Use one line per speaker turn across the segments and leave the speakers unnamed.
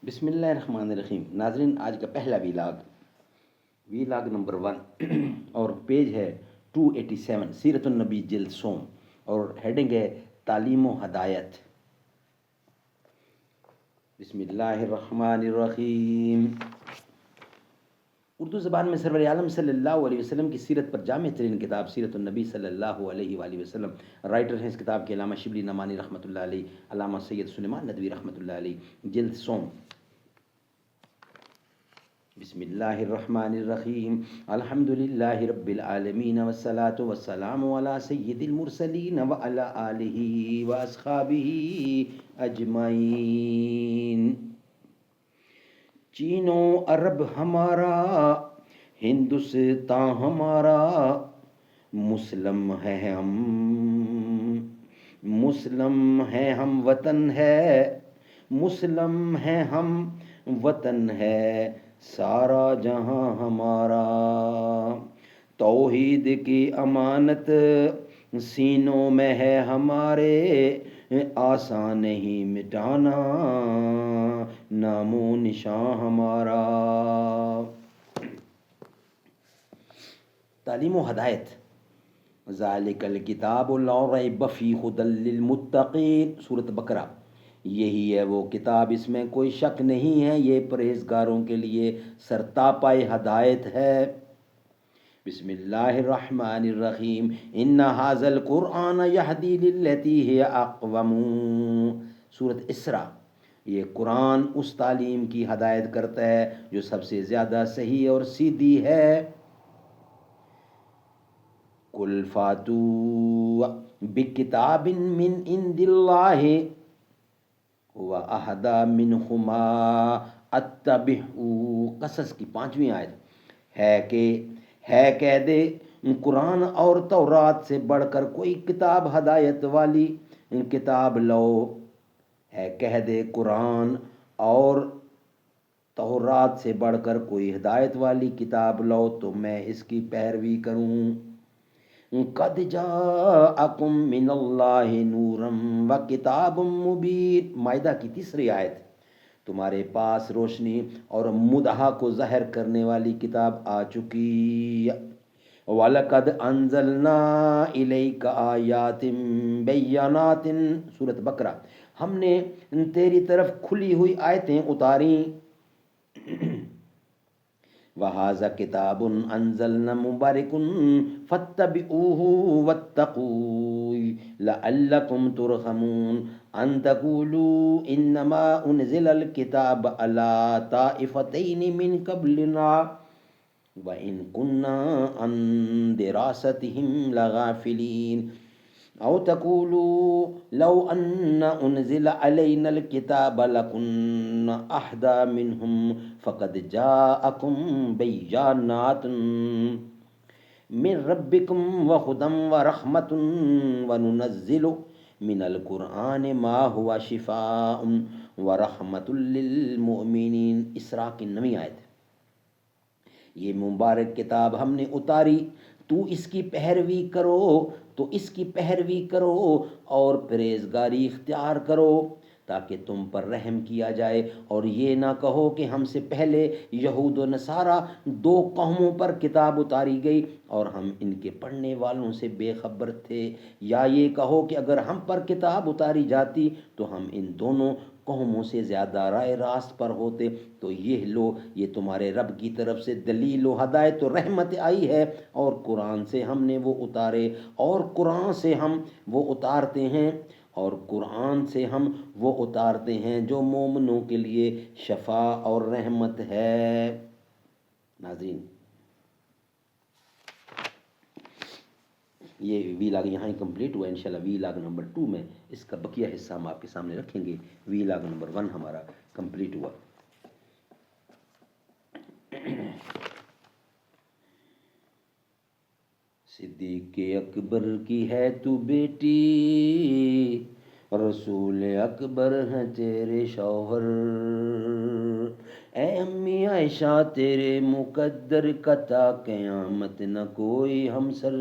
بسم اللہ الرحمن الرحیم. ناظرین، آج کا پہلا ویلاگ نمبر 1 اور پیج ہے 287، سیرت النبی جلد سوم، اور ہیڈنگ ہے تعلیم و ہدایت. بسم اللہ الرحمن الرحیم. اردو زبان میں سرور عالم صلی اللہ علیہ وسلم کی سیرت پر جامع ترین کتاب سیرت النبی صلی اللہ علیہ وآلہ وسلم. رائٹر ہیں اس کتاب کے علامہ شبلی نعمانی رحمۃ اللہ علیہ، علامہ سید سلیمان ندوی رحمۃ اللہ علیہ. جلد سوم. بسم اللہ الرحمن الرحیم. الحمد للہ رب العالمین والصلاة والسلام علی سید المرسلین وعلی آلہ واصحابہ اجمعین. چین و عرب ہمارا، ہندوستان ہمارا، مسلم ہے ہم وطن ہے، مسلم ہے ہم وطن ہے، سارا جہاں ہمارا. توحید کی امانت سینوں میں ہے ہمارے، آسان نہیں مٹانا نام و نشان ہمارا. تعلیم و ہدایت. ذالک الکتاب لا ریب فیہ ھدی للمتقین، سورۃ بقرہ. یہی ہے وہ کتاب، اس میں کوئی شک نہیں ہے، یہ پرہیزگاروں کے لیے سرتاپائے ہدایت ہے. بسم اللہ الرحمن الرحیم. ان ھذا القرآن یہدی للتی ہی اقوم، سورۃ اسراء. یہ قرآن اس تعلیم کی ہدایت کرتا ہے جو سب سے زیادہ صحیح اور سیدھی ہے. قل فاتوا بکتاب من عند اللہ وَأَهْدَى مِنْهُمَا اتَّبِعْهُ، قصص کی 5ویں آیت. ہے کہہ دے قرآن اور تورات سے بڑھ کر کوئی کتاب ہدایت والی کتاب لو. ہے کہہ دے قرآن اور تورات سے بڑھ کر کوئی ہدایت والی کتاب لو تو میں اس کی پیروی کروں. قد جاءکم من اللہ نورا وکتاب مبین، مائدہ کی 3 آیت. تمہارے پاس روشنی اور مدحا کو ظاہر کرنے والی کتاب آ چکی. وَلَقَدْ أَنزَلْنَا إِلَيْكَ آیَاتٍ بَیِّنَاتٍ، سورۃ بقرہ. ہم نے تیری طرف کھلی ہوئی آیتیں اتاریں. وَهَذَا كِتَابٌ أَنزَلْنَا مُبَارَكٌ فَاتَّبِعُوهُ وَاتَّقُوا لَعَلَّكُمْ تُرْحَمُونَ. أَن تَقُولُوا إِنَّمَا أُنزِلَ الْكِتَابُ عَلَىٰ طَائِفَتَيْنِ مِن قَبْلِنَا وَإِن كُنَّا عَن دِرَاسَتِهِمْ لَغَافِلِينَ. أو تقولوا لو أن أنزل علينا الكتاب لكنا أهدى منهم فقد جاءكم بينات من ربكم وهدى ورحمة وننزل من القرآن ما هو شفاء ورحمة للمؤمنين، اسراء کی 9ویں آیت. یہ مبارک کتاب ہم نے اتاری، تو اس کی پیروی کرو اور پرہیزگاری اختیار کرو تاکہ تم پر رحم کیا جائے. اور یہ نہ کہو کہ ہم سے پہلے یہود و نصارہ 2 قوموں پر کتاب اتاری گئی اور ہم ان کے پڑھنے والوں سے بے خبر تھے. یا یہ کہو کہ اگر ہم پر کتاب اتاری جاتی تو ہم ان دونوں قوموں سے زیادہ رائے راست پر ہوتے. تو یہ لو، یہ تمہارے رب کی طرف سے دلیل و ہدایت و رحمت آئی ہے، اور قرآن سے ہم نے وہ اتارے، اور قرآن سے ہم وہ اتارتے ہیں جو مومنوں کے لیے شفا اور رحمت ہے. ناظرین، یہ ویلاگ یہاں ہی کمپلیٹ ہوا. انشاءاللہ ویلاگ نمبر 2 میں اس کا بقیہ حصہ ہم آپ کے سامنے رکھیں گے. ویلاگ نمبر 1 ہمارا کمپلیٹ ہوا. صدیق اکبر کی ہے تو بیٹی، رسول اکبر ہیں تیرے شوہر، اے امی عائشہ تیرے مقدر کا تا قیامت نہ کوئی ہمسر.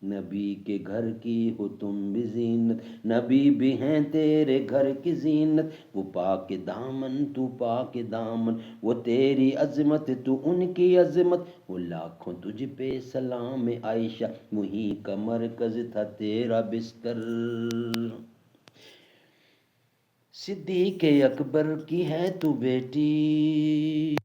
نبی کے گھر کی ہو تم بھی زینت، نبی بھی ہیں تیرے گھر کی زینت، وہ پاک دامن تو پاک دامن، وہ تیری عظمت تو ان کی عظمت، وہ لاکھوں تجھ پہ سلام عائشہ، وہیں کا مرکز تھا تیرا بستر۔ صدیق اکبر کی ہے تو بیٹی،